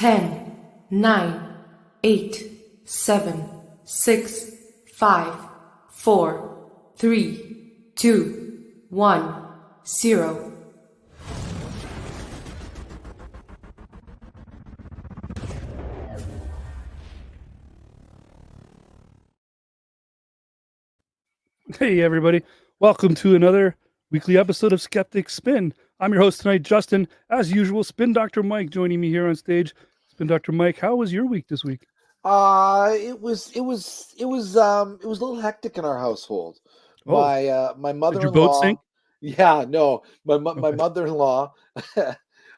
10, 9, 8, 7, 6, 5, 4, 3, 2, 1, 0. Hey everybody, welcome to another weekly episode of Skeptic Spin. I'm your host tonight, Justin. As usual, Spin Dr. Mike joining me here on stage. Spin Dr. Mike, how was your week this week? It was a little hectic in our household. Oh, My did your boat mother-in-law, sink? yeah, no, my Okay, mother-in-law,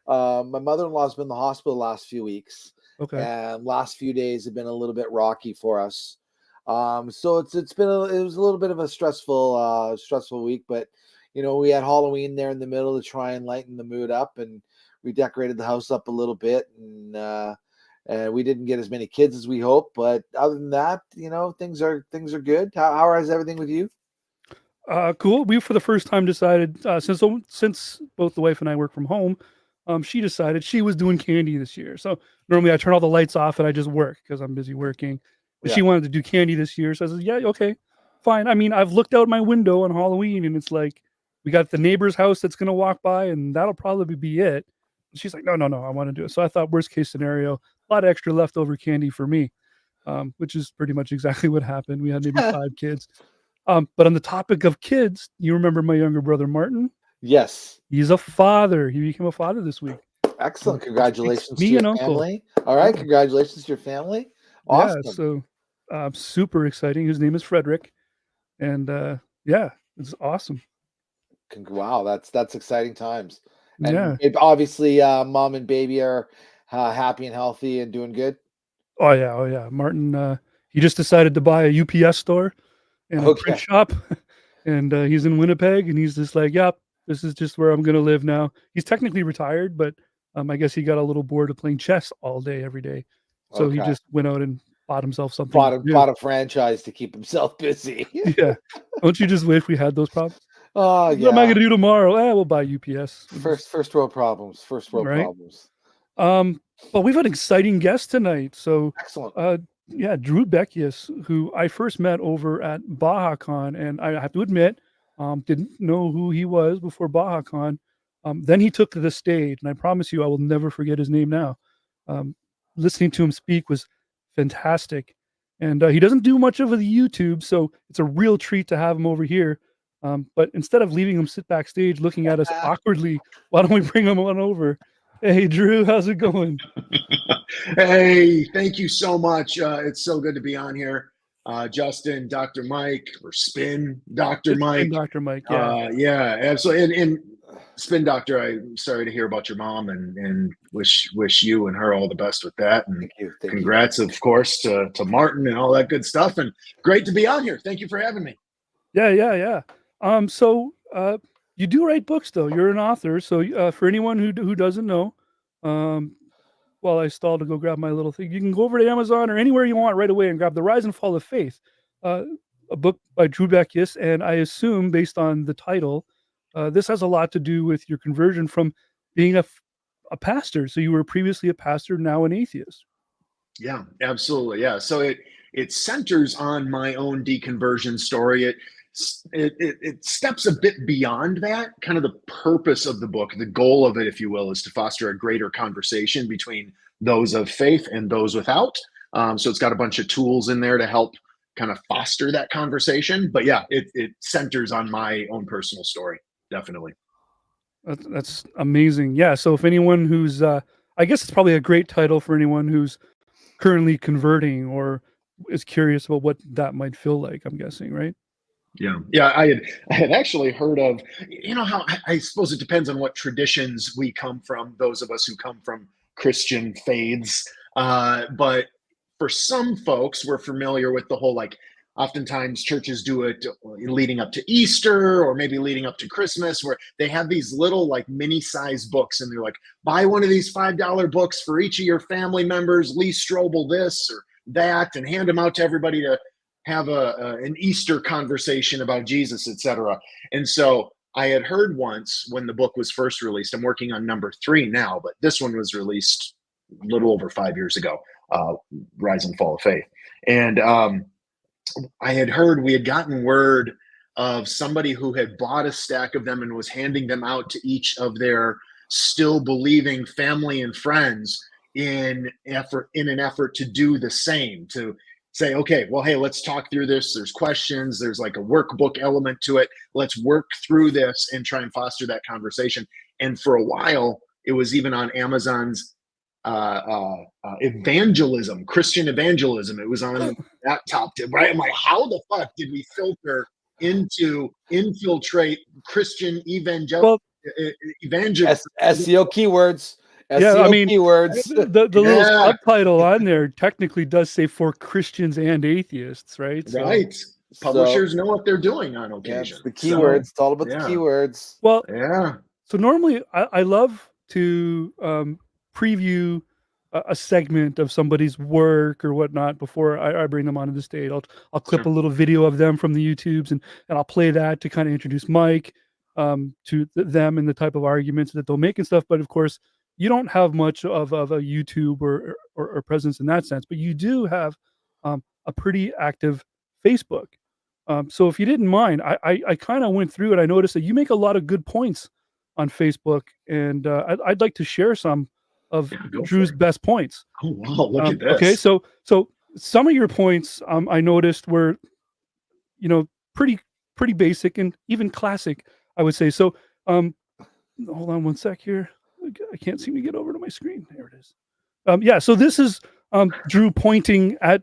my mother-in-law's been in the hospital the last few weeks, okay. and last few days have been a little bit rocky for us. So it was a little bit of a stressful week, but we had Halloween there in the middle to try and lighten the mood up, and we decorated the house up a little bit, and we didn't get as many kids as we hoped, but other than that, things are good. How is everything with you? Cool. We, for the first time, decided, since both the wife and I work from home, she decided she was doing candy this year. So normally I turn all the lights off and I just work because I'm busy working. But Yeah. she wanted to do candy this year. So I said, yeah, okay, fine. I mean, I've looked out my window on Halloween and it's like, we got the neighbor's house that's going to walk by and that'll probably be it. And she's like, no, I want to do it. So I thought worst case scenario, a lot of extra leftover candy for me, which is pretty much exactly what happened. We had maybe 5 kids. But on the topic of kids, you remember my younger brother, Martin? Yes. He's a father. He became a father this week. Excellent. Which makes Congratulations to me your an uncle. family. All right. Yeah. Congratulations to your family. Yeah, Awesome. so super exciting. His name is Frederick. And yeah, it's awesome. Wow, that's exciting times. And Yeah. obviously, mom and baby are happy and healthy and doing good. Oh yeah. Martin, he just decided to buy a UPS store and a print Okay. shop. And he's in Winnipeg and he's just like, yep, this is just where I'm gonna live now. He's technically retired, but I guess he got a little bored of playing chess all day, every day. So he Okay. just went out and bought himself something new. Bought a franchise to keep himself busy. Yeah. Don't you just wish we had those problems? Oh What am I yeah. gonna do tomorrow? We'll buy UPS. We'll just, First world problems. First world right. problems. But we've had an exciting guest tonight. So Excellent. yeah, Drew Bekius, who I first met over at BajaCon, and I have to admit, didn't know who he was before BajaCon. Then he took to the stage, and I promise you, I will never forget his name now. Um, Listening to him speak was fantastic, and he doesn't do much of the YouTube, so it's a real treat to have him over here. But instead of leaving him sit backstage looking at us awkwardly, why don't we bring him on over? Hey, Drew, how's it going? Hey, thank you so much. It's so good to be on here. Justin, Dr. Mike, or Spin Dr. It's Mike. been Dr. Mike, yeah. Yeah, absolutely. And Spin Doctor, I'm sorry to hear about your mom and wish you and her all the best with that. And Thank you. congrats, of course, to Martin and all that good stuff. And great to be on here. Thank you for having me. Yeah. So you do write books, though. You're an author. So for anyone who doesn't know, while I stall to go grab my little thing, you can go over to Amazon or anywhere you want right away and grab The Rise and Fall of Faith, a book by Drew Bekius. And I assume, based on the title, this has a lot to do with your conversion from being a pastor. So you were previously a pastor, now an atheist. Yeah, absolutely. Yeah. So it centers on my own deconversion story. It steps a bit beyond that. Kind of the purpose of the book, the goal of it, if you will, is to foster a greater conversation between those of faith and those without. So it's got a bunch of tools in there to help kind of foster that conversation. But yeah, it centers on my own personal story. Definitely. That's amazing. Yeah. So if anyone who's, I guess it's probably a great title for anyone who's currently converting or is curious about what that might feel like, I'm guessing, right? Yeah. I had actually heard of, how I suppose it depends on what traditions we come from, those of us who come from Christian faiths. But for some folks, we're familiar with the whole, like, oftentimes churches do it leading up to Easter or maybe leading up to Christmas, where they have these little, like, mini size books, and they're like, buy one of these $5 books for each of your family members, Lee Strobel this or that, and hand them out to everybody to have an Easter conversation about Jesus, etc. And so I had heard once when the book was first released, I'm working on number 3 now, but this one was released little over 5 years ago, Rise and Fall of Faith. And I had heard, we had gotten word of somebody who had bought a stack of them and was handing them out to each of their still believing family and friends in an effort to do the same, to say, okay, well, hey, let's talk through this. There's questions. There's like a workbook element to it. Let's work through this and try and foster that conversation. And for a while, it was even on Amazon's evangelism, Christian evangelism. It was on that top tip, right? I'm like, how the fuck did we infiltrate Christian evangelism? SEO keywords. Yeah, I mean, keywords. The little subtitle on there technically does say for Christians and atheists, right? So, right. Publishers know what they're doing on occasion. The keywords. It's all about the keywords. Well, yeah. So normally I love to preview a segment of somebody's work or whatnot before I bring them onto the stage. I'll clip a little video of them from the YouTubes and I'll play that to kind of introduce Mike to them and the type of arguments that they'll make and stuff. But of course, you don't have much of a YouTube or presence in that sense, but you do have a pretty active Facebook. So if you didn't mind, I kind of went through it. I noticed that you make a lot of good points on Facebook, and I'd like to share some of Drew's best points. Oh wow, look at this. Okay, so some of your points I noticed were, pretty basic and even classic, I would say. So hold on one sec here. I can't seem to get over to my screen. There it is. So this is Drew pointing at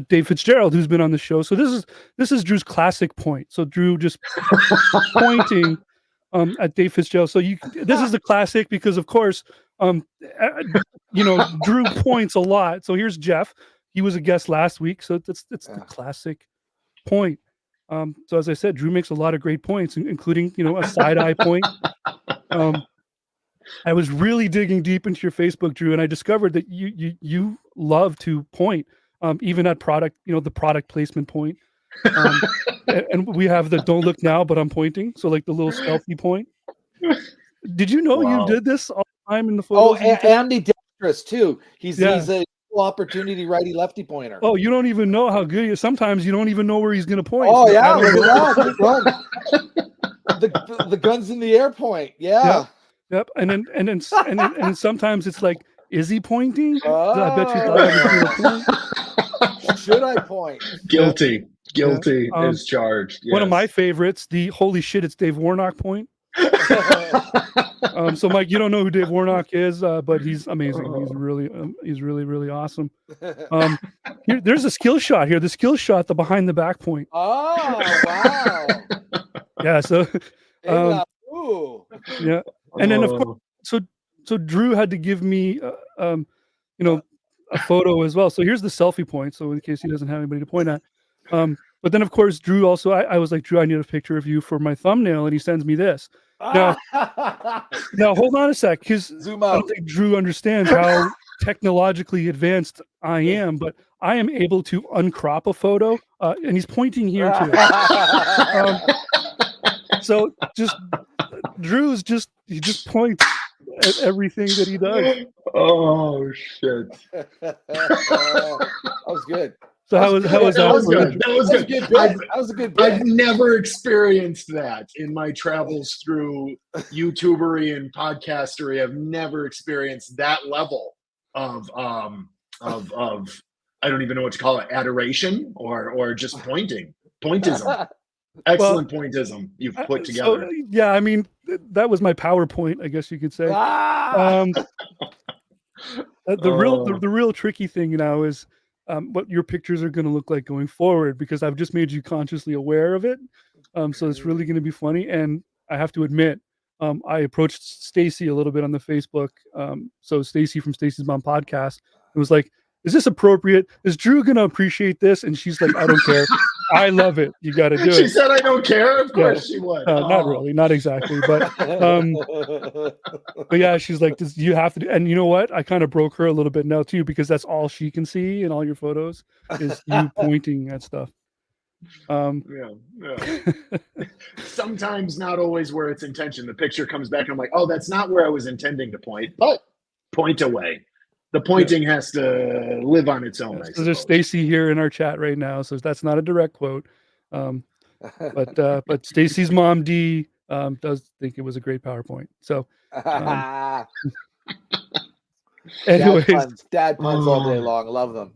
Dave Fitzgerald, who's been on the show. So this is Drew's classic point. So Drew just pointing at Dave Fitzgerald. So this is the classic because, of course, Drew points a lot. So here's Jeff. He was a guest last week, so it's the classic point. So as I said, Drew makes a lot of great points, including a side eye point. I was really digging deep into your Facebook, Drew, and I discovered that you love to point, even at product, the product placement point. And we have the don't look now, but I'm pointing. So like the little stealthy point. Did you know you did this all the time in the photos? Oh, ambidextrous too. He's a opportunity righty lefty pointer. Oh, you don't even know how good he is. Sometimes you don't even know where he's going to point. Oh yeah, look at that. The guns in the air point. Yeah. Yep. And then sometimes it's like, is he pointing? I bet you thought I was going to point. Should I point? Guilty is charged. Yes. One of my favorites, the holy shit, it's Dave Warnock point. So Mike, you don't know who Dave Warnock is, but he's amazing. He's really awesome. There's a skill shot here. The skill shot, the behind the back point. Oh wow. Yeah. So yeah. And then of course, so Drew had to give me a photo as well. So here's the selfie point. So in case he doesn't have anybody to point at. But then of course, Drew also, I was like, Drew, I need a picture of you for my thumbnail. And he sends me this. Now hold on a sec. Because I don't think Drew understands how technologically advanced I am, but I am able to uncrop a photo. And he's pointing here too. So Drew's he just points at everything that he does. Oh shit. That was good. So how was that? That was good. That was a good bit. I've never experienced that in my travels through YouTubery and podcastery. I've never experienced that level of I don't even know what to call it, adoration or just pointism. Excellent pointism you've put together. So, I mean, that was my PowerPoint, I guess you could say. The real tricky thing now is what your pictures are going to look like going forward, because I've just made you consciously aware of it. So it's really going to be funny. And I have to admit, I approached Stacy a little bit on the Facebook. So Stacy from Stacy's Mom Podcast, it was like, is this appropriate? Is Drew going to appreciate this? And she's like, I don't care. I love it. You got to do it. She said, I don't care. Of course she would. Not really, not exactly. But yeah, she's like, you have to do. And you know what? I kind of broke her a little bit now too, because that's all she can see in all your photos is you pointing at stuff. Sometimes not always where it's intention. The picture comes back and I'm like, oh, that's not where I was intending to point, but point away. The pointing has to live on its own, I So there's suppose. Stacy here in our chat right now, so that's not a direct quote. But Stacy's mom D does think it was a great PowerPoint. So anyways, dad puns all day long. Love them.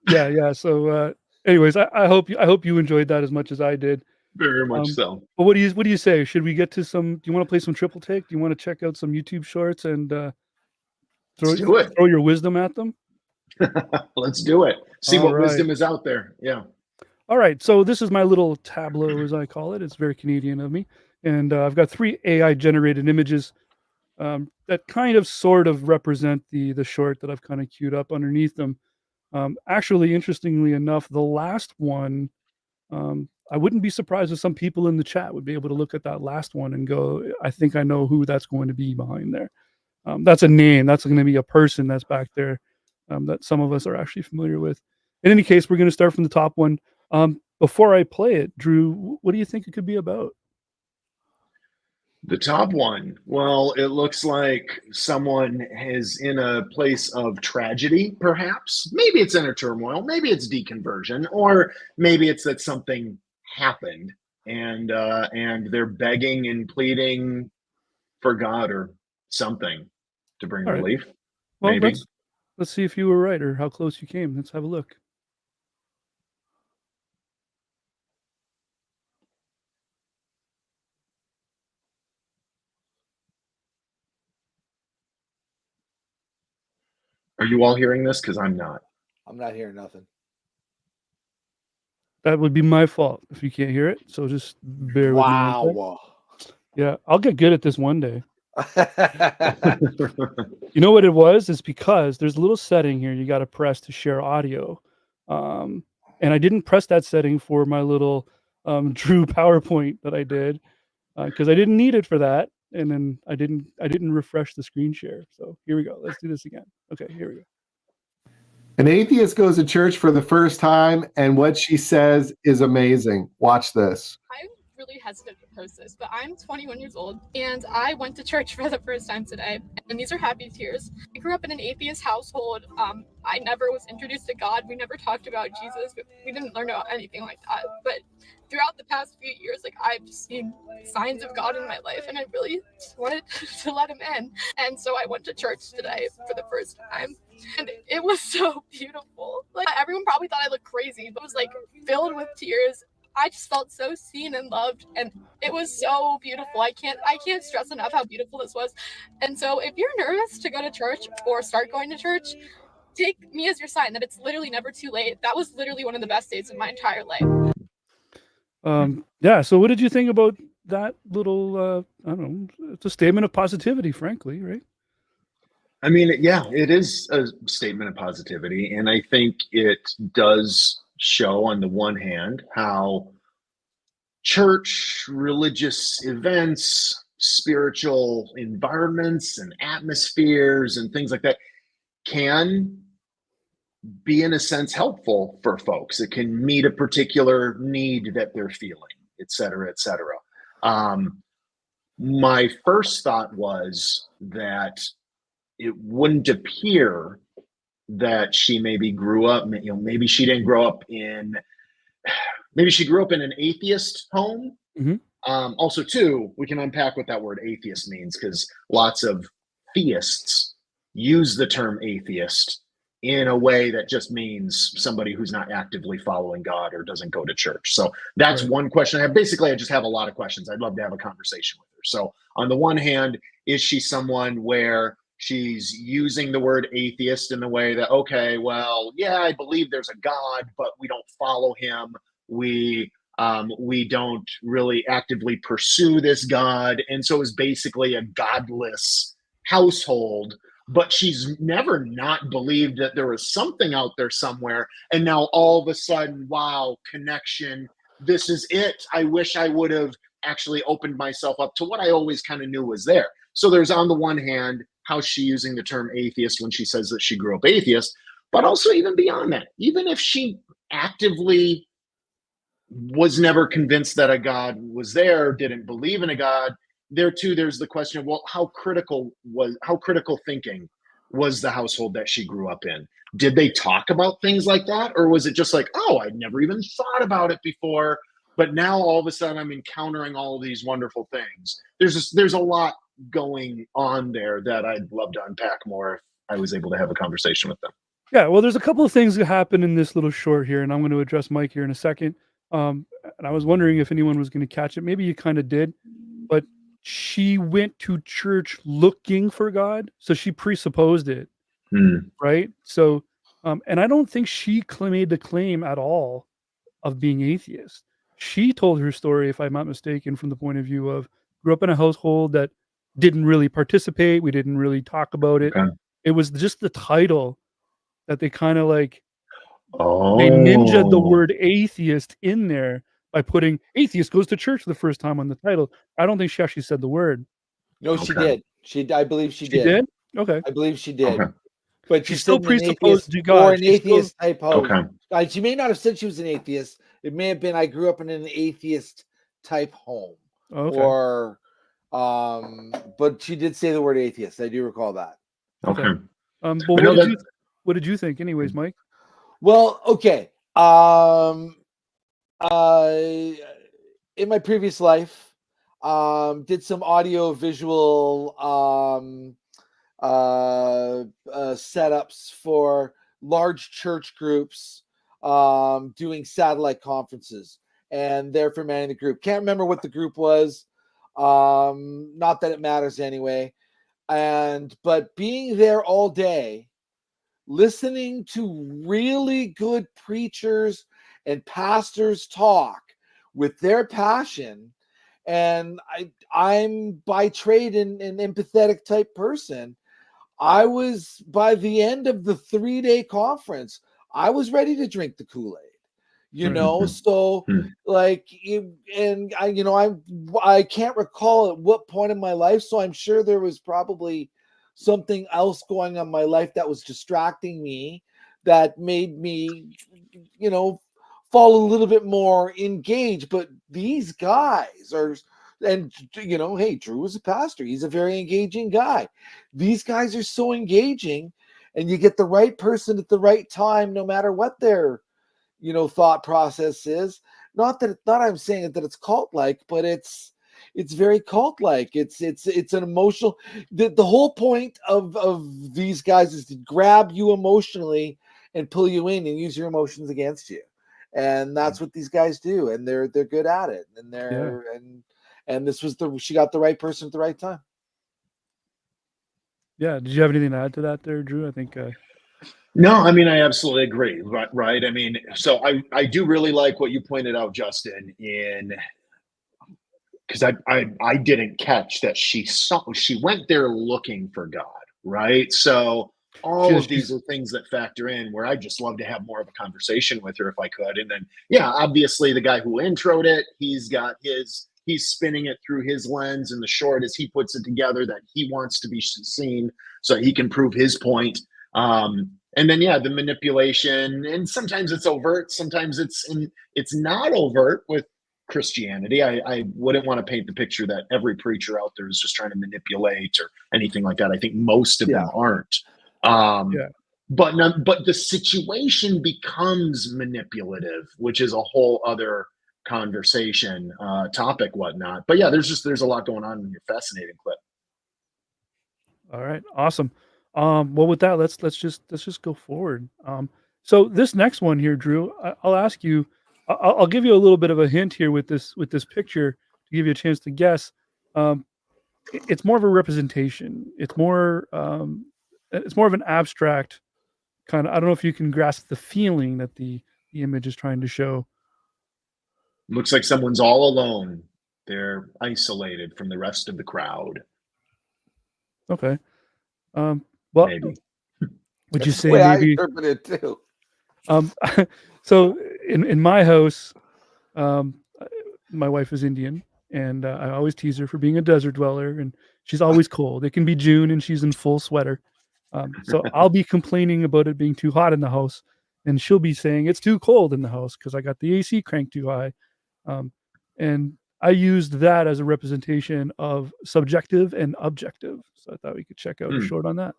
yeah. So anyways, I hope you enjoyed that as much as I did. Very much so. But what do you say? Should we get to some? Do you want to play some triple take? Do you want to check out some YouTube shorts and throw your wisdom at them? Let's do it. See what wisdom is out there. Yeah. All right. So this is my little tableau, as I call it. It's very Canadian of me, and I've got 3 AI generated images that kind of sort of represent the short that I've kind of queued up underneath them. Actually, interestingly enough, the last one, I wouldn't be surprised if some people in the chat would be able to look at that last one and go, I think I know who that's going to be behind there. That's a name. That's going to be a person that's back there that some of us are actually familiar with. In any case, we're going to start from the top one. Before I play it, Drew, what do you think it could be about? The top one. Well, it looks like someone is in a place of tragedy, perhaps. Maybe it's inner turmoil. Maybe it's deconversion, or maybe it's that something happened and they're begging and pleading for God or something to bring relief. Well, maybe. Let's see if you were right or how close you came. Let's have a look. Are you all hearing this? Because I'm not. I'm not hearing nothing. That would be my fault if you can't hear it. So just bear with me. Wow. Yeah, I'll get good at this one day. You know what it was? It's because there's a little setting here you got to press to share audio. And I didn't press that setting for my little Drew PowerPoint that I did because I didn't need it for that. And then I didn't refresh the screen share. So here we go. Let's do this again. Okay, here we go. An atheist goes to church for the first time, and what she says is amazing. Watch this. I'm really hesitant to post this, but I'm 21 years old, and I went to church for the first time today, and these are happy tears. I grew up in an atheist household. I never was introduced to God. We never talked about Jesus. We didn't learn about anything like that. But throughout the past few years, I've just seen signs of God in my life, and I really wanted to let him in. And so I went to church today for the first time, and it was so beautiful. Everyone probably thought I looked crazy, but it was filled with tears. I just felt so seen and loved, and it was so beautiful. I can't stress enough how beautiful this was. And so if you're nervous to go to church or start going to church, take me as your sign that it's literally never too late. That was literally one of the best days of my entire life. Yeah. So what did you think about that little, I don't know, it's a statement of positivity, frankly, right? I mean, yeah, it is a statement of positivity. And I think it does show on the one hand how church, religious events, spiritual environments and atmospheres and things like that can be in a sense helpful for folks. It can meet a particular need that they're feeling, et cetera, et cetera. My first thought was that it wouldn't appear that she maybe grew up, maybe she didn't grow up in, maybe she grew up in an atheist home. Mm-hmm. Also, too, we can unpack what that word atheist means, because lots of theists use the term atheist in a way that just means somebody who's not actively following God or doesn't go to church. So that's one question I have. Basically, I just have a lot of questions. I'd love to have a conversation with her. So on the one hand, is she someone where she's using the word atheist in the way that, okay, well, yeah, I believe there's a God, but we don't follow him. We don't really actively pursue this God. And so it's basically a godless household, but she's never not believed that there was something out there somewhere. And now all of a sudden, wow, connection, this is it. I wish I would have actually opened myself up to what I always kind of knew was there. So there's, on the one hand, how's she using the term atheist when she says that she grew up atheist, but also even beyond that, even if she actively was never convinced that a God was there, didn't believe in a God, there too, there's the question of, well, how critical thinking was the household that she grew up in? Did they talk about things like that? Or was it just like, oh, I'd never even thought about it before, but now all of a sudden I'm encountering all of these wonderful things? There's a lot going on there that I'd love to unpack more if I was able to have a conversation with them. Yeah, well, there's a couple of things that happen in this little short here, and I'm going to address Mike here in a second. And I was wondering if anyone was going to catch it. Maybe you kind of did, but she went to church looking for God, so she presupposed it, right? So, and I don't think she made the claim at all of being atheist. She told her story, if I'm not mistaken, from the point of view of grew up in a household that didn't really participate. We didn't really talk about it. Okay. It was just the title that they kind of like, they ninja'd the Oh, word atheist in there by putting atheist goes to church the first time on the title. I don't think she actually said the word. No, she Okay. did. I believe she She did. did? Okay. I believe she did. okay, But She she still said an atheist presupposed to or God. an She still, atheist type host. okay. She may not have said she was an atheist. It may have been I grew up in an atheist type home, okay. or but she did say the word atheist. I do recall that. Okay. Okay. But But no, what did you think anyways, Mike? Well, okay. In my previous life, did some audio visual setups for large church groups, doing satellite conferences, and therefore managing the group. Can't remember what the group was. Not that it matters anyway. But being there all day, listening to really good preachers and pastors talk with their passion. And I'm by trade an empathetic type person. I was, by the end of the 3-day conference, I was ready to drink the Kool-Aid, Right. so like, I can't recall at what point in my life. So I'm sure there was probably something else going on in my life that was distracting me, that made me, fall a little bit more engaged. But these guys are, and hey, Drew is a pastor. He's a very engaging guy. These guys are so engaging, and you get the right person at the right time, no matter what their, thought process is. Not I'm saying that it's cult like, but it's very cult like. It's an emotional. The whole point of these guys is to grab you emotionally and pull you in and use your emotions against you. And that's what these guys do, and they're good at it. And and this was she got the right person at the right time. Yeah. Did you have anything to add to that there, Drew? I think No, I mean, I absolutely agree. Right. I mean, so I do really like what you pointed out, Justin, because I didn't catch that she went there looking for God, right? So all of these are things that factor in, where I just love to have more of a conversation with her if I could. And then, yeah, obviously the guy who introed it, he's spinning it through his lens, and the short as he puts it together that he wants to be seen so he can prove his point. And then, yeah, the manipulation, and sometimes it's overt, sometimes it's not overt with Christianity. I wouldn't want to paint the picture that every preacher out there is just trying to manipulate or anything like that. I think most of them aren't. But the situation becomes manipulative, which is a whole other conversation, topic, whatnot. But yeah, there's a lot going on in your fascinating clip. All right, awesome. Well, with that, let's just go forward. So this next one here, Drew, I'll ask you. I'll give you a little bit of a hint here with this picture to give you a chance to guess. It's more of a representation. It's more of an abstract kind of. I don't know if you can grasp the feeling that the image is trying to show. Looks like someone's all alone. They're isolated from the rest of the crowd. Okay. Well, maybe. Would you That's say the way maybe? I interpret it too. So in my house, my wife is Indian, and I always tease her for being a desert dweller, and she's always cold. It can be June, and she's in full sweater. So I'll be complaining about it being too hot in the house, and she'll be saying it's too cold in the house because I got the AC cranked too high. And I used that as a representation of subjective and objective. So I thought we could check out a short on that.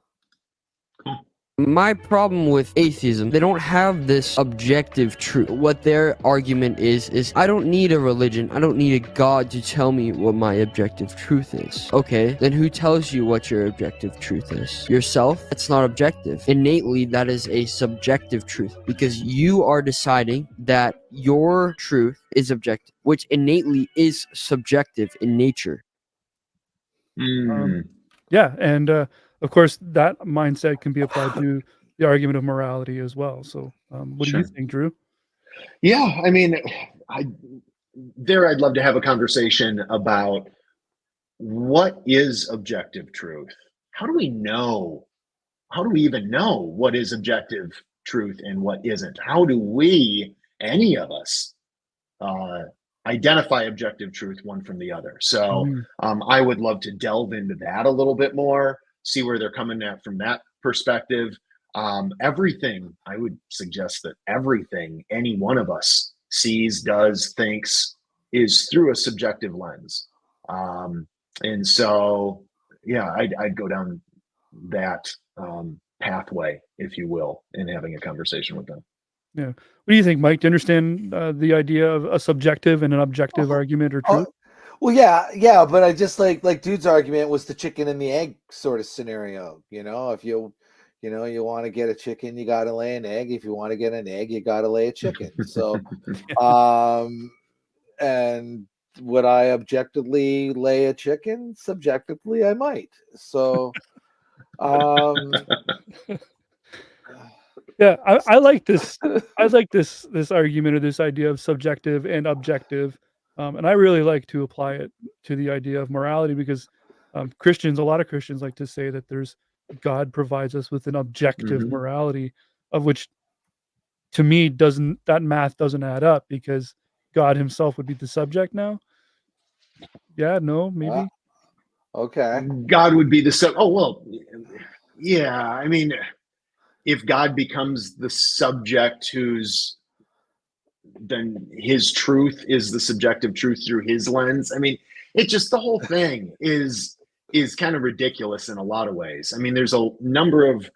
My problem with atheism, they don't have this objective truth. What their argument is I don't need a religion, I don't need a God to tell me what my objective truth is. Okay, then who tells you what your objective truth is? Yourself? That's not objective. Innately, that is a subjective truth, because you are deciding that your truth is objective, which innately is subjective in nature. Yeah, and of course, that mindset can be applied to the argument of morality as well. So, what do you think, Drew? Yeah, I mean, I'd love to have a conversation about what is objective truth. How do we know? How do we even know what is objective truth and what isn't? How do we, any of us, identify objective truth one from the other? So I would love to delve into that a little bit more, see where they're coming at from that perspective. Everything, I would suggest that everything any one of us sees, does, thinks is through a subjective lens. And so, yeah, I'd go down that pathway, if you will, in having a conversation with them. Yeah. What do you think, Mike? Do you understand the idea of a subjective and an objective argument or truth? Well, yeah, but I just like Dude's argument was the chicken and the egg sort of scenario. You know, if you want to get a chicken, you got to lay an egg. If you want to get an egg, you got to lay a chicken. So, and would I objectively lay a chicken? Subjectively, I might. So, yeah, I like this. I like this argument or this idea of subjective and objective, and I really like to apply it to the idea of morality, because a lot of Christians like to say that God provides us with an objective morality, of which, to me, that math doesn't add up, because God himself would be the subject now. Yeah, no, maybe. Okay. God would be the oh, well, yeah. I mean, if God becomes the subject then his truth is the subjective truth through his lens. I mean, the whole thing is kind of ridiculous in a lot of ways. I mean, there's a number of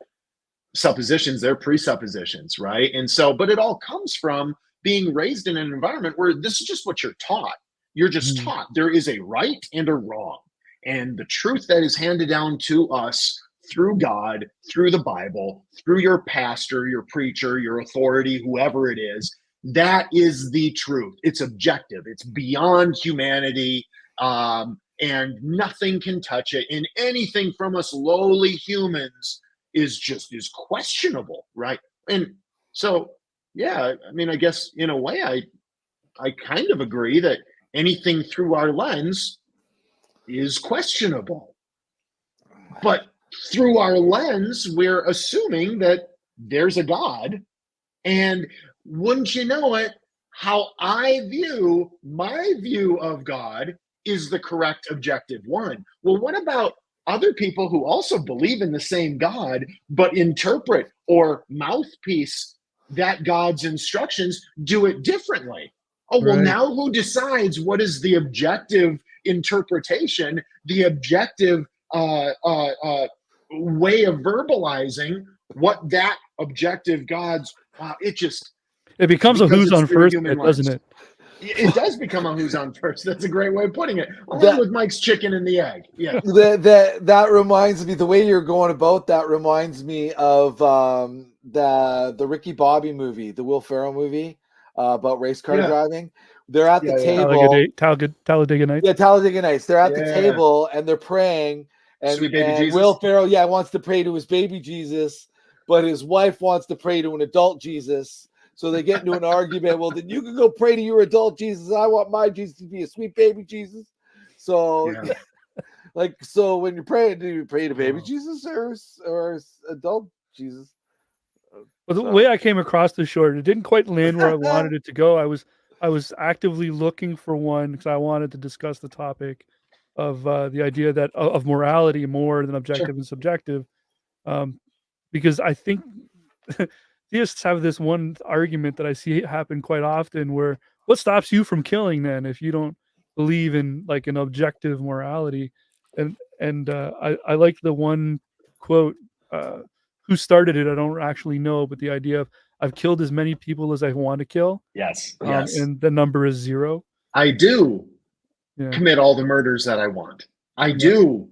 suppositions, they're presuppositions, right? And so, but it all comes from being raised in an environment where this is just what you're taught. You're just taught there is a right and a wrong. And the truth that is handed down to us through God, through the Bible, through your pastor, your preacher, your authority, whoever it is, that is the truth. It's objective. It's beyond humanity, and nothing can touch it. And anything from us lowly humans is questionable, right? And so, yeah, I mean, I guess in a way, I kind of agree that anything through our lens is questionable. But through our lens, we're assuming that there's a God. And wouldn't you know it, how I view my view of God is the correct objective one. Well, what about other people who also believe in the same God, but interpret or mouthpiece that God's instructions, do it differently? Oh, well, now who decides what is the objective interpretation, the objective way of verbalizing what that objective God's, it becomes a who's on first, doesn't it? It does become a who's on first. That's a great way of putting it. Along with Mike's chicken and the egg. Yeah. That reminds me, the way you're going about that reminds me of the Ricky Bobby movie, the Will Ferrell movie about race car driving. They're at the table. Talladega Nights. Yeah, Talladega Nights. They're at the table and they're praying. And Will Ferrell, wants to pray to his baby Jesus, but his wife wants to pray to an adult Jesus. So they get into an argument. Well, then you can go pray to your adult Jesus. I want my Jesus to be a sweet baby Jesus. So, so when you're praying, do you pray to baby Jesus or adult Jesus? Well, the way I came across the short, it didn't quite land where I wanted it to go. I was actively looking for one because I wanted to discuss the topic of the idea that of morality more than objective and subjective, because I think theists have this one argument that I see happen quite often, where what stops you from killing then if you don't believe in like an objective morality? And I like the one quote, who started it, I don't actually know, but the idea of I've killed as many people as I want to kill, Yes. Yes. and the number is 0. I do Yeah. commit all the murders that I want. I do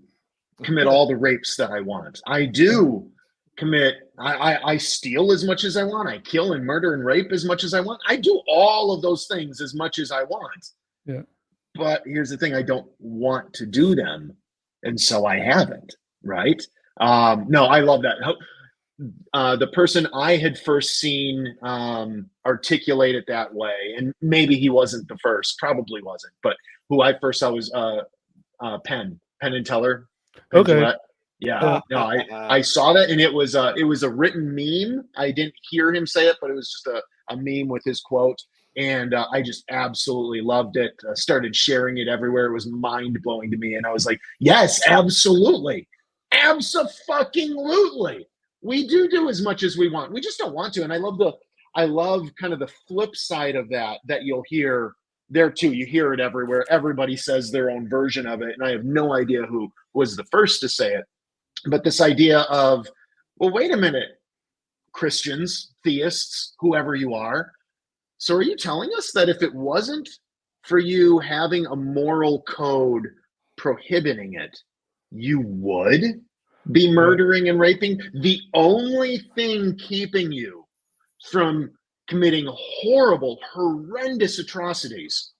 commit all the rapes that I want. I do commit, I steal as much as I want. I kill and murder and rape as much as I want. I do all of those things as much as I want. Yeah. But here's the thing, I don't want to do them. And so I haven't, right? No, I love that. The person I had first seen articulate it that way, and maybe he wasn't the first, probably wasn't, but who I first saw was Penn and Teller. Penn Okay. Jillette. Yeah, no, I saw that, and it was a written meme. I didn't hear him say it, but it was just a meme with his quote, and I just absolutely loved it. Started sharing it everywhere. It was mind blowing to me, and I was like, yes, absolutely, abso-fucking-lutely. We do as much as we want. We just don't want to, and I love kind of the flip side of that you'll hear there too. You hear it everywhere. Everybody says their own version of it, and I have no idea who was the first to say it. But this idea of, well, wait a minute, Christians, theists, whoever you are. So are you telling us that if it wasn't for you having a moral code prohibiting it, you would be murdering and raping? The only thing keeping you from committing horrible, horrendous atrocities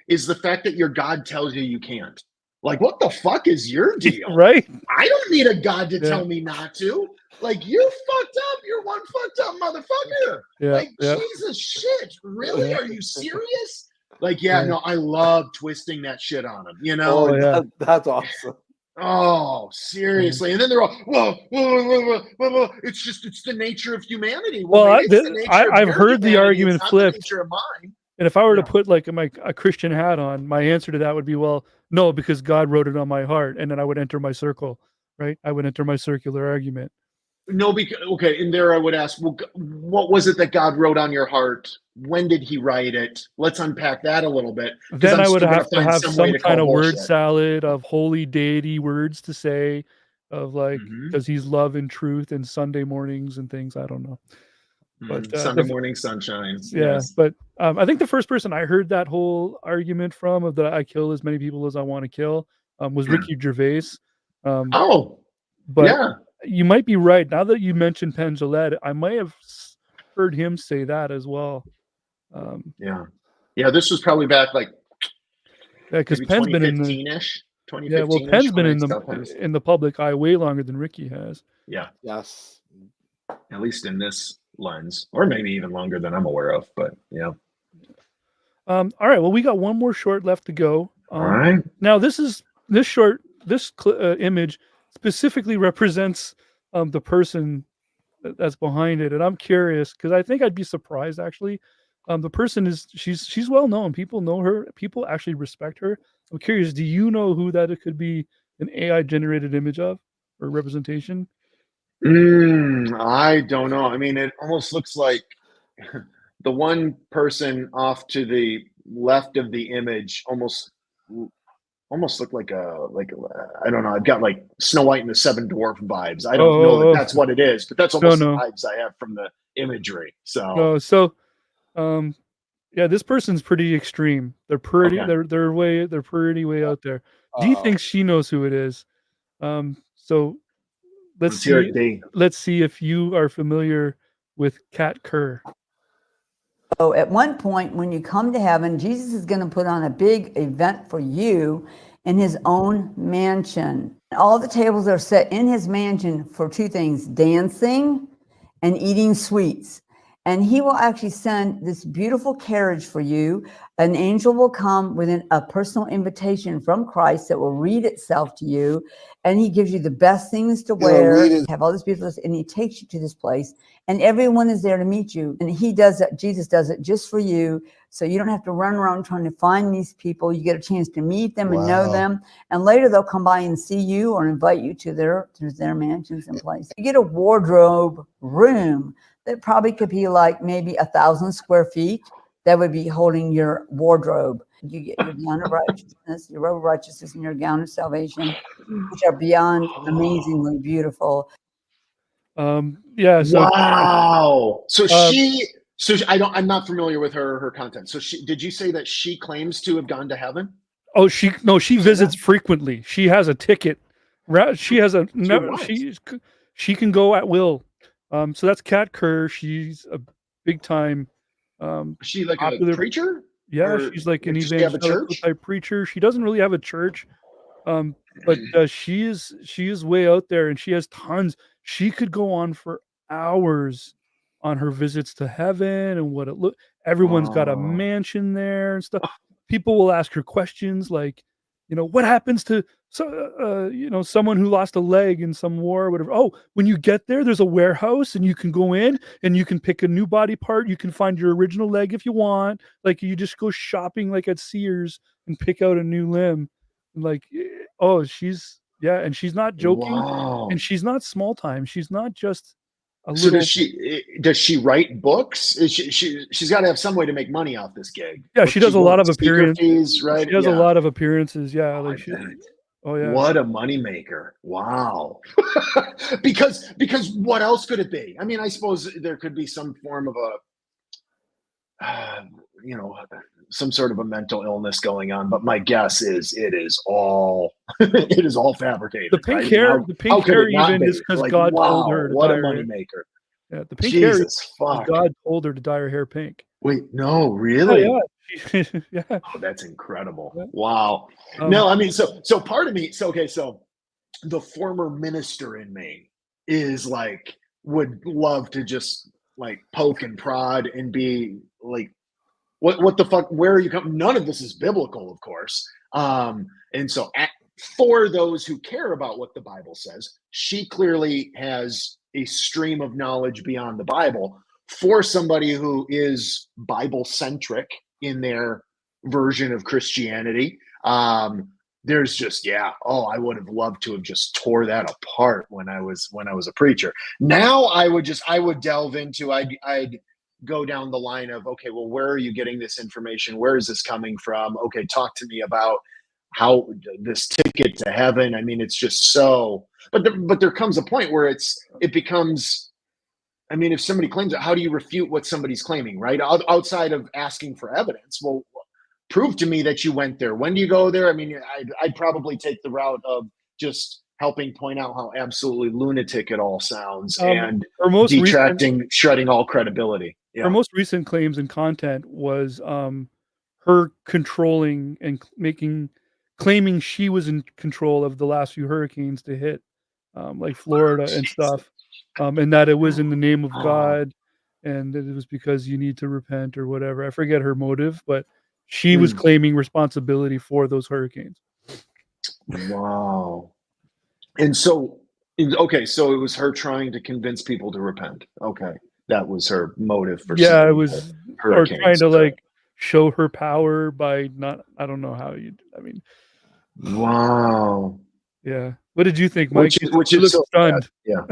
is the fact that your God tells you you can't. Like, what the fuck is your deal? Right? I don't need a God to tell me not to. Like, you fucked up. You're one fucked up motherfucker. Like, Jesus shit. Really? Are you serious? Like, no, I love twisting that shit on them, you know? That's awesome. Oh, seriously. And then they're all, well, it's the nature of humanity. Well, maybe it's the nature of I've your heard the humanity, argument it's not flipped. the nature of mine. And if I were to put like a Christian hat on, my answer to that would be, well, no, because God wrote it on my heart, and then I would enter my circle, right? I would enter my circular argument. No, because okay, and there I would ask, well, what was it that God wrote on your heart? When did He write it? Let's unpack that a little bit. Then I would have to have some kind of word salad of holy deity words to say, of like, because He's love and truth and Sunday mornings and things. I don't know. But Sunday morning sunshine. Yeah, yes. But I think the first person I heard that whole argument from, of that I kill as many people as I want to kill, was Ricky Gervais. But you might be right. Now that you mentioned Penn Jillette, I might have heard him say that as well. This was probably back like because Penn's been in the 2015-ish. Yeah, well, Penn's been in the public eye way longer than Ricky has. Yeah. Yes. At least in this lens, or maybe even longer than I'm aware of, but yeah. All right, well, we got one more short left to go. All right. Now this image specifically represents the person that's behind it, and I'm curious because I think I'd be surprised actually. The person she's well known. People know her. People actually respect her. I'm curious. Do you know who that it could be an AI generated image of or representation? I don't know. I mean, it almost looks like the one person off to the left of the image almost looked like I don't know. I've got like Snow White and the Seven Dwarf vibes. I don't know that that's what it is, but that's almost the vibes I have from the imagery. So, this person's pretty extreme. They're pretty. Okay. They're pretty way out there. Do you think she knows who it is? So. Let's see if you are familiar with Kat Kerr. So at one point, when you come to heaven, Jesus is going to put on a big event for you in His own mansion. All the tables are set in His mansion for two things: dancing and eating sweets. And He will actually send this beautiful carriage for you. An angel will come with a personal invitation from Christ that will read itself to you. And He gives you the best things to wear, have all this beautiful, and He takes you to this place. And everyone is there to meet you. And He does that. Jesus does it just for you. So you don't have to run around trying to find these people. You get a chance to meet them and know them. And later they'll come by and see you or invite you to their mansions and places. You get a wardrobe room that probably could be like maybe 1,000 square feet. That would be holding your wardrobe. You get your gown of righteousness, your robe of righteousness, and your gown of salvation, which are beyond amazingly beautiful. Yeah. So Wow. So um, I'm not familiar with her content. So did you say that she claims to have gone to heaven? oh, she visits frequently. She has a ticket. She has a Through no. what? She can go at will. So that's Kat Kerr. She's a big time Is she like a popular. preacher? Yeah, Or she's like an does she have a evangelical church? type preacher. She doesn't really have a church, but she is way out there, and she has tons. She could go on for hours on her visits to heaven and what it look. Everyone's got a Wow. mansion there and stuff. People will ask her questions like, what happens to someone who lost a leg in some war or whatever. Oh, when you get there, there's a warehouse and you can go in and you can pick a new body part. You can find your original leg if you want. Like you just go shopping like at Sears and pick out a new limb. Like, oh, and she's not joking, Wow. and she's not small time. She's not just a So little. does she write books? She's got to have some way to make money off this gig. Yeah, What's she does she a lot doing? of Speaker appearances. fees, right? She does a Yeah. lot of appearances. Yeah, Oh, I like she. bet. Oh yeah. What a moneymaker. Wow. because what else could it be? I mean, I suppose there could be some form of some sort of a mental illness going on, but my guess is it is all it is all fabricated. The pink right? hair, I mean, the pink could hair it not even be? is because Like, God told wow, her to what dye a her hair. moneymaker. Yeah, the pink hair is Jesus 'cause fuck. God told her to dye her hair pink. Wait, no, Oh really? yeah, yeah. Oh, that's incredible. Yeah. Wow. Um, No, I mean, so part of me, so the former minister in me is like would love to just like poke and prod and be like, what the fuck, where are you coming? None of this is biblical, of course. And so for those who care about what the Bible says, she clearly has a stream of knowledge beyond the Bible. For somebody who is Bible centric in their version of Christianity, there's just I would have loved to have just tore that apart when I was a preacher. Now I would delve into, I'd go down the line of, okay, well, where are you getting this information? Where is this coming from? Okay, talk to me about how this ticket to heaven. I mean, it's just so, but there comes a point where it becomes, I mean, if somebody claims it, how do you refute what somebody's claiming, right? Outside of asking for evidence. Well, prove to me that you went there. When do you go there? I mean, I'd probably take the route of just helping point out how absolutely lunatic it all sounds and her most shredding all credibility. Yeah. Her most recent claims and content was her controlling and claiming she was in control of the last few hurricanes to hit, like Florida and stuff, and that it was in the name of God, and that it was because you need to repent or whatever. I forget her motive, but she was claiming responsibility for those hurricanes. Wow. And so, okay, so it was her trying to convince people to repent. Okay. That was her motive for it was, or trying to right? like show her power by not, I don't know how I mean. Wow. Yeah. What did you think, Mike? Which you is look so stunned. Yeah.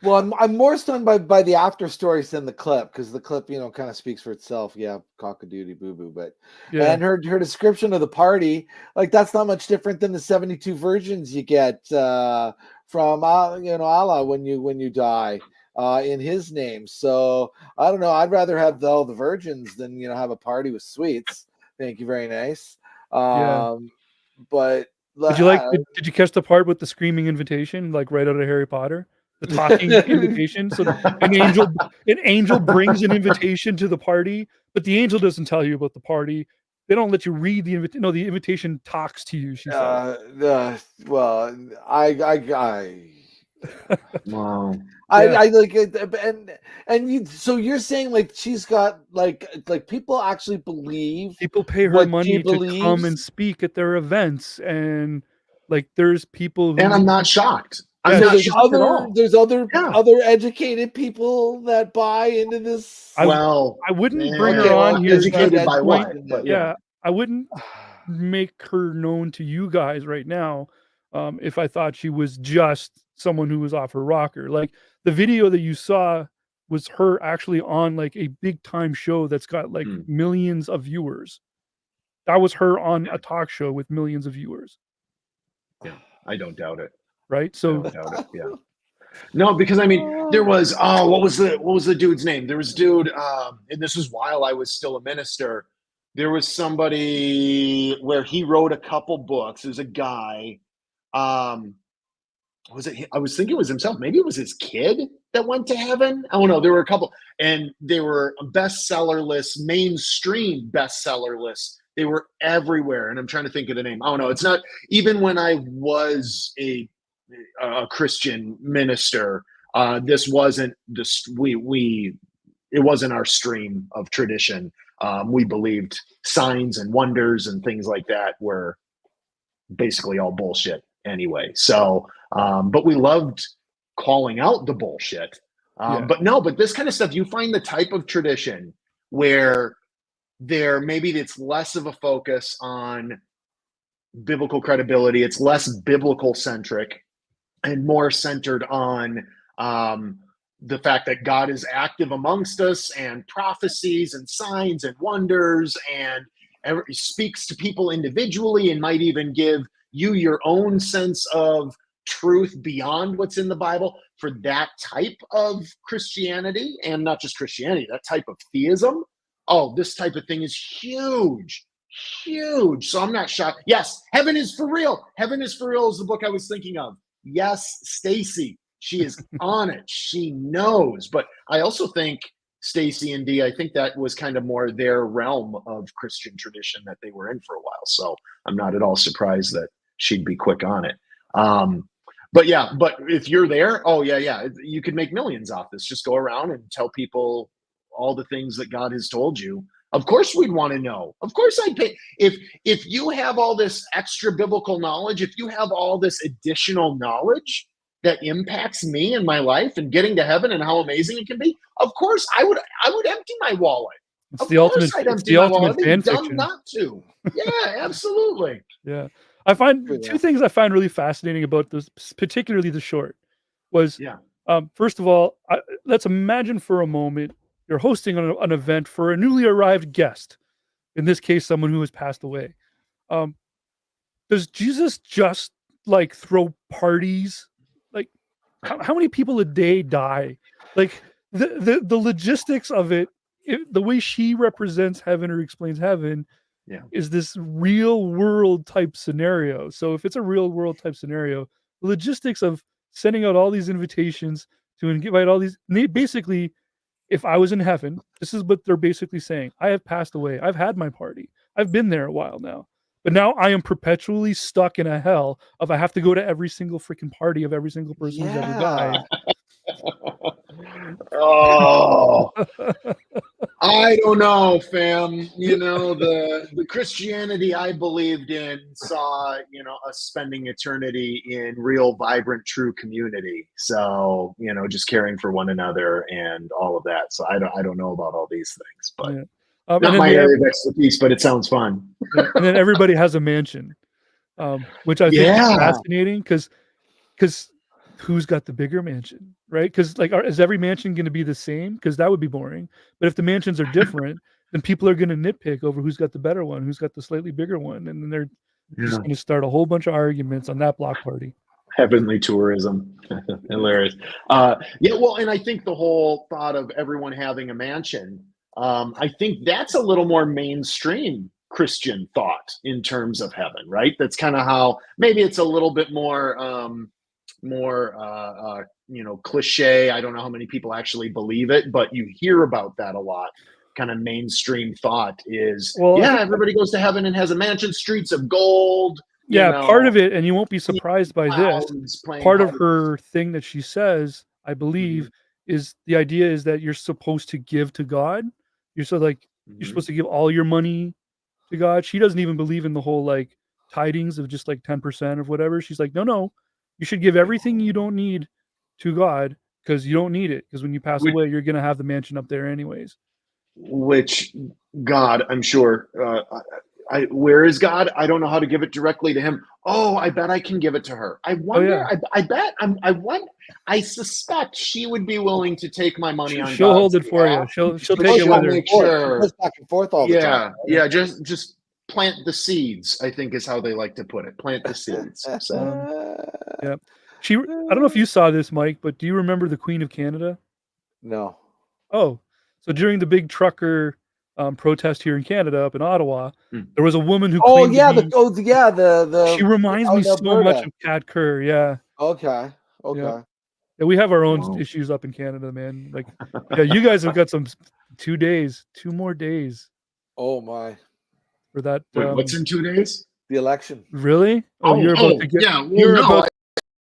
Well, I'm more stunned by the after stories than the clip, because the clip, kind of speaks for itself. Yeah, cock-a-doodle boo-boo, but and her description of the party, like that's not much different than the 72 virgins you get from Allah when you die in His name. So I don't know. I'd rather have all the virgins than have a party with sweets. Thank you, very nice. But did you did you catch the part with the screaming invitation, like right out of Harry Potter? The talking invitation. So an angel brings an invitation to the party, but the angel doesn't tell you about the party. They don't let you read the invitation. No, the invitation talks to you. She said. Well, Wow. I like it, and so you're saying like she's got like people actually believe, people pay her money to come and speak at their events, and like there's people who, and I'm not shocked. There's other educated people that buy into this. I wouldn't bring her on here. Educated by what? I wouldn't make her known to you guys right now if I thought she was just someone who was off her rocker. Like the video that you saw was her actually on like a big time show that's got like millions of viewers. That was her on a talk show with millions of viewers. Yeah, I don't doubt it. Right. So I don't doubt it. Yeah. No, because I mean, there was what was the dude's name? There was a dude, and this was while I was still a minister. There was somebody where he wrote a couple books. There's a guy. Was it? I was thinking it was himself. Maybe it was his kid that went to heaven. I don't know. There were a couple, and they were bestseller lists, mainstream bestseller lists. They were everywhere, and I'm trying to think of the name. I don't know. It's not even when I was a Christian minister. This wasn't this. It wasn't our stream of tradition. We believed signs and wonders and things like that were basically all bullshit anyway. So, but we loved calling out the bullshit. But this kind of stuff, you find the type of tradition where maybe it's less of a focus on biblical credibility. It's less biblical centric and more centered on the fact that God is active amongst us, and prophecies and signs and wonders, and speaks to people individually, and might even give you your own sense of truth beyond what's in the Bible. For that type of Christianity, and not just Christianity, that type of theism, this type of thing is huge. So I'm not shocked. Yes, Heaven is for Real. Heaven is for Real is the book I was thinking of. Yes, Stacy. She is on it. She knows. But I also think Stacy and Dee, I think that was kind of more their realm of Christian tradition that they were in for a while. So I'm not at all surprised that she'd be quick on it. But if you're there, you could make millions off this. Just go around and tell people all the things that God has told you. Of course we'd want to know. Of course I'd pay. If you have all this extra biblical knowledge, if you have all this additional knowledge that impacts me and my life and getting to heaven and how amazing it can be, of course I would empty my wallet. It's the ultimate fan fiction. Not to. Yeah, absolutely. Yeah. I find two things I find really fascinating about this, particularly the short, was first of all, let's imagine for a moment you're hosting an event for a newly arrived guest, in this case, someone who has passed away. Does Jesus just like throw parties? Like, how many people a day die? Like the logistics of it, the way she represents heaven or explains heaven, is this real world type scenario. So if it's a real world type scenario, the logistics of sending out all these invitations to invite all these, basically, if I was in heaven, this is what they're basically saying. I have passed away. I've had my party. I've been there a while now. But now I am perpetually stuck in a hell of I have to go to every single freaking party of every single person who's ever died. I don't know, fam. You know, the Christianity I believed in saw, us spending eternity in real, vibrant, true community. So, just caring for one another and all of that. So I don't know about all these things, but not my area of expertise, but it sounds fun. And then everybody has a mansion, which I think is fascinating because who's got the bigger mansion, right? Because is every mansion going to be the same? Because that would be boring. But if the mansions are different, then people are going to nitpick over who's got the better one, who's got the slightly bigger one, and then they're just going to start a whole bunch of arguments on that block party. Heavenly tourism. Hilarious. And I think the whole thought of everyone having a mansion, I think that's a little more mainstream Christian thought in terms of heaven, right? That's kind of how maybe it's a little bit more cliche. I don't know how many people actually believe it, but you hear about that a lot. Kind of mainstream thought is, everybody goes to heaven and has a mansion, streets of gold. Part of it, and you won't be surprised by this, part of her thing that she says, I believe, is the idea is that you're supposed to give to God. You're you're supposed to give all your money to God. She doesn't even believe in the whole tidings of just 10% of whatever. She's like, no, you should give everything you don't need to God because you don't need it. Because when you pass away, you're going to have the mansion up there anyways. Which God, I'm sure, where is God? I don't know how to give it directly to him. Oh, I bet I can give it to her. I wonder. I suspect she would be willing to take my money on. She'll hold it for you. She'll take it with her. Sure. Back and forth all the time. Yeah. Just plant the seeds, I think is how they like to put it. Plant the seeds. So. I don't know if you saw this, Mike, but do you remember the Queen of Canada? No. Oh, so during the big trucker protest here in Canada, up in Ottawa, there was a woman who Oh claimed yeah, to be. the She reminds out me in so much Alberta. of Kat Kerr. Yeah, Okay. yeah, yeah. We have our own issues up in Canada, man. Like, yeah, you guys have got some 2 more days Oh my. for that. Wait, what's in 2 days? The election. Really? Oh, you're about to get. yeah. Well, You're no, about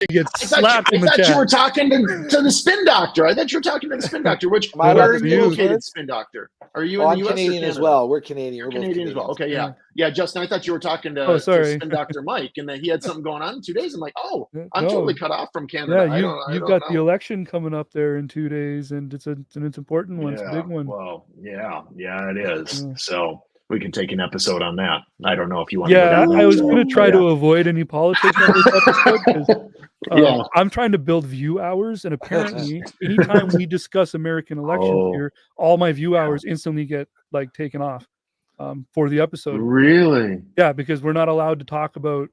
to get slapped in the I thought you were chat. talking to the spin doctor. I thought you were talking to the spin doctor. Which Am I allowed where to are say you you? located, spin doctor? Are you in Oh, the I'm U.S. Canadian or as Canada? well. We're Canadian. You're We're both Canadian as well. Okay, yeah, Yeah. Justin. I thought you were talking Oh, to sorry. spin doctor Mike, and that he had something going on in 2 days. I'm like, oh, Yeah, I'm no. totally cut off from Canada. Yeah, I you've don't got the know. election coming up there in 2 days, and it's an important one. It's a big one. Well, yeah, it is. Yeah. So we can take an episode on that. I don't know if you want to go Yeah, down that I was road, going to but try yeah. to avoid any politics on this episode because Yeah. I'm trying to build view hours, and apparently, anytime we discuss American elections Oh. here, all my view hours instantly get like taken off for the episode. Really? Yeah, because we're not allowed to talk about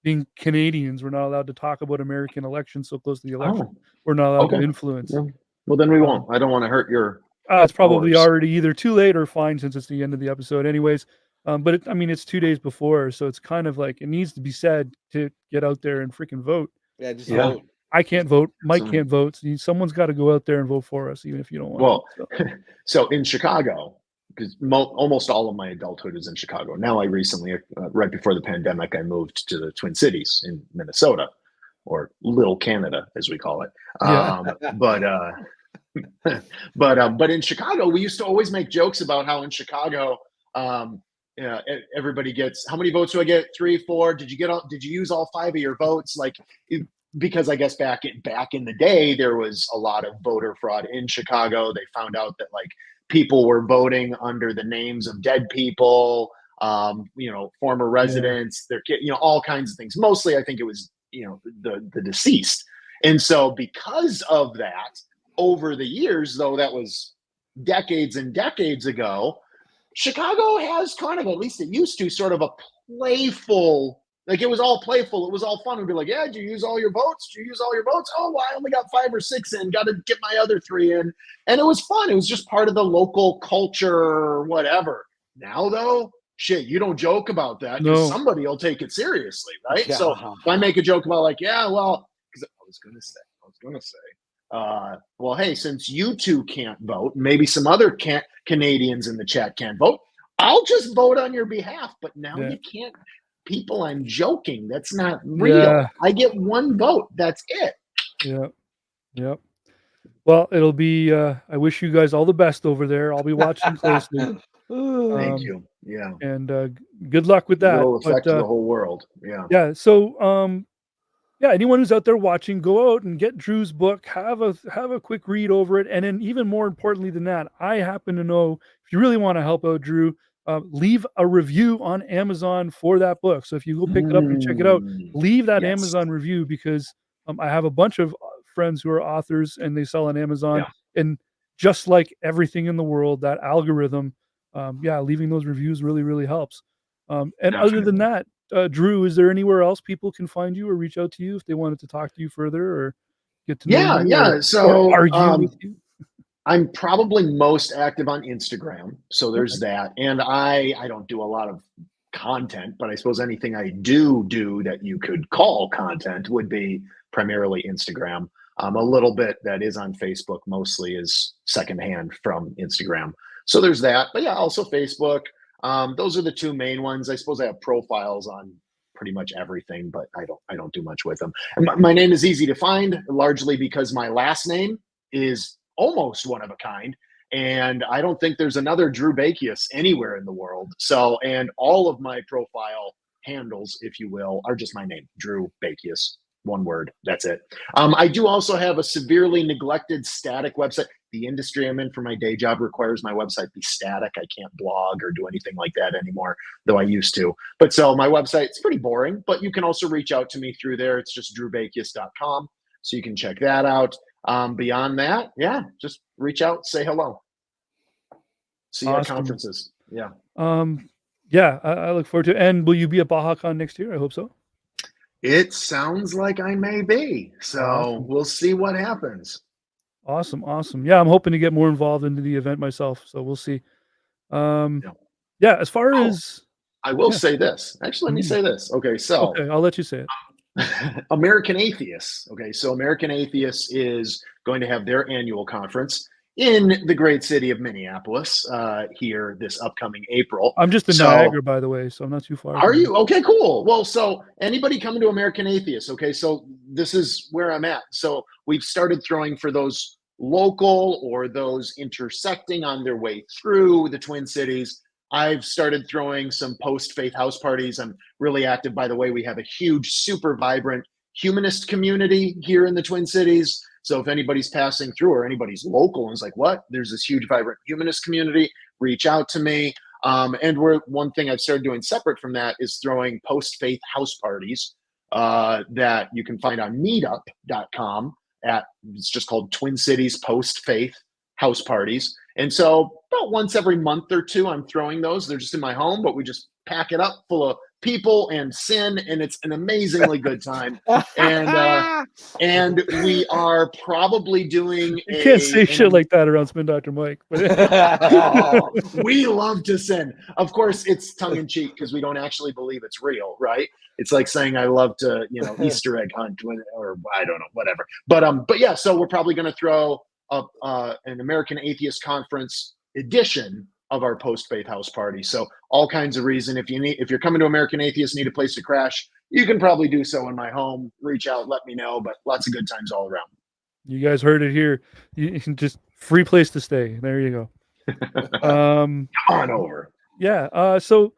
being Canadians. We're not allowed to talk about American elections so close to the election. Oh, We're not allowed okay. to influence. Yeah. Well, then we won't. I don't want to hurt your. It's probably hours. already either too late or fine since it's the end of the episode, anyways. But it's 2 days before, so it's kind of like it needs to be said to get out there and freaking vote. Yeah, just Yeah. vote. I can't vote. Mike So- can't vote. So someone's got to go out there and vote for us, even if you don't want Well, to. so in Chicago, because almost all of my adulthood is in Chicago. Now, I recently, right before the pandemic, I moved to the Twin Cities in Minnesota, or Little Canada, as we call it. Yeah. But in Chicago, we used to always make jokes about how in Chicago, everybody gets, how many votes do I get? 3, 4. Did you use all 5 of your votes? Because I guess back in the day, there was a lot of voter fraud in Chicago. They found out that people were voting under the names of dead people, former residents, their kid, all kinds of things. Mostly, I think it was, the deceased. And so because of that, over the years, though that was decades and decades ago, Chicago has kind of, at least it used to, sort of a playful, it was all playful. It was all fun. We'd be like, yeah, did you use all your votes? Did you use all your votes? Oh, well, I only got 5 or 6 in. Got to get my other 3 in. And it was fun. It was just part of the local culture or whatever. Now, though, shit, you don't joke about that because somebody will take it seriously, right? Yeah. So if I make a joke about because I was going to say, well, hey, since you two can't vote, maybe some other Canadians in the chat can't vote, I'll just vote on your behalf. But now you can't. People, I'm joking. That's not real. Yeah. I get 1 vote. That's it. Yeah. Well, it'll be. I wish you guys all the best over there. I'll be watching closely. Thank you. Yeah. And good luck with that. It'll affect the whole world. Yeah. Yeah. So, anyone who's out there watching, go out and get Drew's book. Have a quick read over it, and then even more importantly than that, I happen to know if you really want to help out Drew, leave a review on Amazon for that book. So if you go pick it up and check it out, leave that Amazon review because I have a bunch of friends who are authors and they sell on Amazon. And just like everything in the world, that algorithm, leaving those reviews really, really helps. And other than that, Drew, is there anywhere else people can find you or reach out to you if they wanted to talk to you further or get to know you? So or argue with you? I'm probably most active on Instagram. So there's that. And I don't do a lot of content, but I suppose anything I do that you could call content would be primarily Instagram. A little bit that is on Facebook, mostly is secondhand from Instagram. So there's that. But yeah, also Facebook. Those are the 2 main ones. I suppose I have profiles on pretty much everything, but I don't do much with them. And my name is easy to find, largely because my last name is almost one of a kind. And I don't think there's another Drew Bekius anywhere in the world. So, and all of my profile handles, if you will, are just my name, Drew Bekius. 1 word. That's it. I do also have a severely neglected static website. The industry I'm in for my day job requires my website be static. I can't blog or do anything like that anymore, though I used to. But so my website's pretty boring, but you can also reach out to me through there. It's just drewbekius.com. So you can check that out. Beyond that, just reach out, say hello. See you at conferences. Yeah. I look forward to it. And will you be at BajaCon next year? I hope so. It sounds like I may be. So Awesome. we'll see what happens. Awesome. Yeah, I'm hoping to get more involved into the event myself. So we'll see. Yeah. Yeah, as far Oh, as I will yeah. say this. Actually, let me say this. Okay, so Okay, I'll let you say it. American Atheists. Okay, so American Atheists is going to have their annual conference in the great city of Minneapolis here this upcoming April. I'm just in So, Niagara, by the way, so I'm not too far. are from you? Okay, cool. Well, so anybody coming to American Atheists, okay, so this is where I'm at. So we've started throwing for those local or those intersecting on their way through the Twin Cities. I've started throwing some post-faith house parties. I'm really active, by the way. We have a huge, super vibrant humanist community here in the Twin Cities. So if anybody's passing through or anybody's local and is like, what? There's this huge, vibrant humanist community, reach out to me. And one thing I've started doing separate from that is throwing post-faith house parties that you can find on meetup.com it's just called Twin Cities Post-Faith House Parties. And so about once every month or two, I'm throwing those. They're just in my home, but we just pack it up full of people and sin, and it's an amazingly good time. And we are probably doing You can't say shit like that around Spin Dr. Mike. Oh, we love to sin. Of course, it's tongue in cheek because we don't actually believe it's real, right? It's like saying I love to, Easter egg hunt or I don't know, whatever. But yeah, so we're probably going to throw up an American Atheist Conference edition of our post-faith house party. So all kinds of reason. If you're coming to American Atheist, need a place to crash, you can probably do so in my home. Reach out, let me know. But lots of good times all around. You guys heard it here. You can just free place to stay. There you go. Come on over. Yeah. So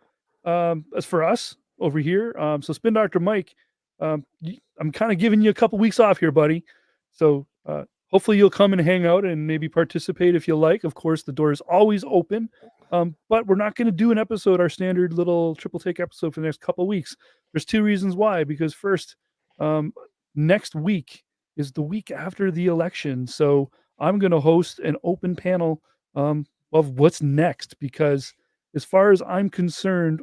as for us over here, so Spin Dr. Mike, I'm kind of giving you a couple weeks off here, buddy. So hopefully you'll come and hang out and maybe participate if you like. Of course, the door is always open. But we're not going to do an episode, our standard little triple take episode for the next couple of weeks. There's two reasons why. Because first, next week is the week after the election. So I'm going to host an open panel of what's next. Because as far as I'm concerned,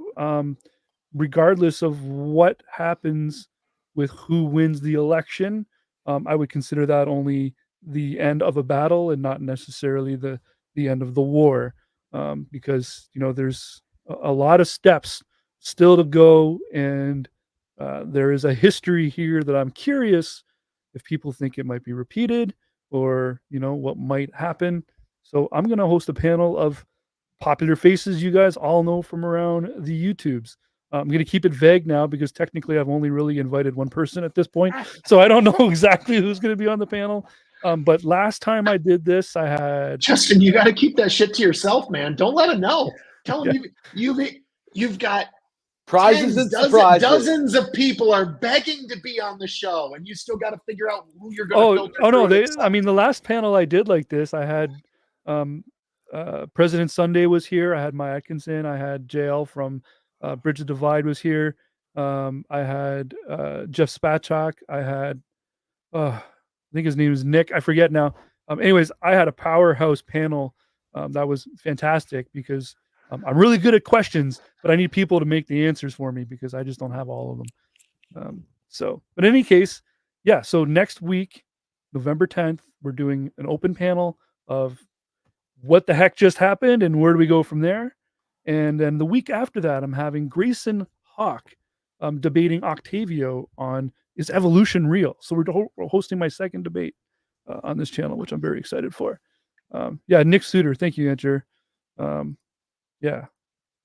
regardless of what happens with who wins the election, I would consider that only the end of a battle and not necessarily the end of the war. Because there's a lot of steps still to go, and there is a history here that I'm curious if people think it might be repeated or what might happen. So I'm going to host a panel of popular faces you guys all know from around the YouTubes. I'm going to keep it vague now because technically I've only really invited one person at this point, so I don't know exactly who's going to be on the panel. But last time I did this, I had Justin. You got to keep that shit to yourself, man. Don't let them know. Tell them you've got Prizes and surprises. Dozens of people are begging to be on the show, and you still got to figure out who you're going to filter. Oh no! The last panel I did like this, I had President Sunday was here. I had Maya Atkinson. I had JL from Bridge the Divide was here. I had Jeff Spatchak. I had I think his name is Nick. I forget now. Anyways, I had a powerhouse panel that was fantastic because I'm really good at questions, but I need people to make the answers for me because I just don't have all of them. But in any case, yeah. So next week, November 10th, we're doing an open panel of what the heck just happened and where do we go from there. And then the week after that, I'm having Grayson Hawk debating Octavio on is evolution real. So we're hosting my second debate on this channel, which I'm very excited for. Yeah, Nick Suter, thank you, Enter. Yeah,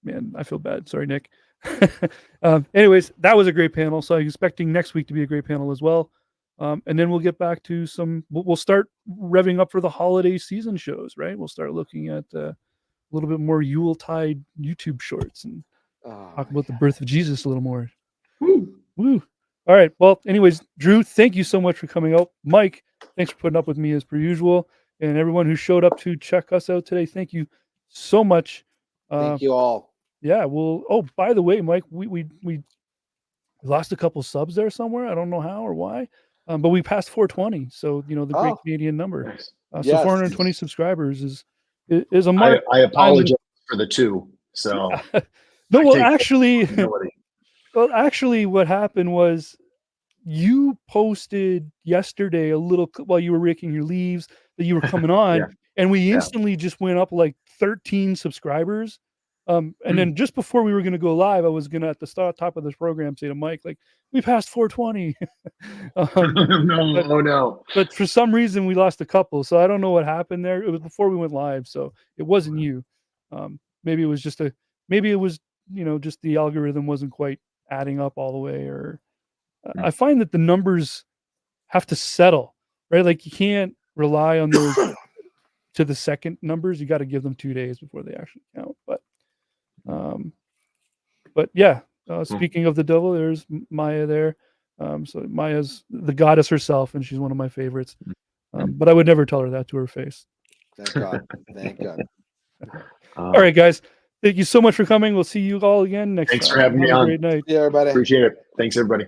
man, I feel bad. Sorry, Nick. Anyways, that was a great panel. So I'm expecting next week to be a great panel as well. And then we'll get back to we'll start revving up for the holiday season shows, right? We'll start looking at a little bit more Yuletide YouTube shorts and talk about the birth of Jesus a little more. Woo. All right. Well, anyways, Drew, thank you so much for coming out. Mike, thanks for putting up with me as per usual. And everyone who showed up to check us out today, thank you so much. Thank you all. Yeah. Well, by the way, Mike, we lost a couple subs there somewhere. I don't know how or why, but we passed 420. So, the great Canadian number. So 420 subscribers is a mark. I apologize for the two. So no, well, actually, what happened was you posted yesterday a little while you were raking your leaves that you were coming on, Yeah. and we instantly just went up like 13 subscribers. And then just before we were going to go live, I was going to at the top of this program say to Mike, like, we passed 420. No. But for some reason we lost a couple, so I don't know what happened there. It was before we went live, so it wasn't you. Maybe it was just just the algorithm wasn't quite adding up all the way, or I find that the numbers have to settle, right? Like you can't rely on those to the second numbers. You got to give them 2 days before they actually count. But yeah, speaking of the devil, there's Maya there. So Maya's the goddess herself, and she's one of my favorites. But I would never tell her that to her face. Thank God. Thank God. All right, guys. Thank you so much for coming. We'll see you all again next time. Thanks for having me Have a on. great night. Yeah, everybody. Appreciate it. Thanks, everybody.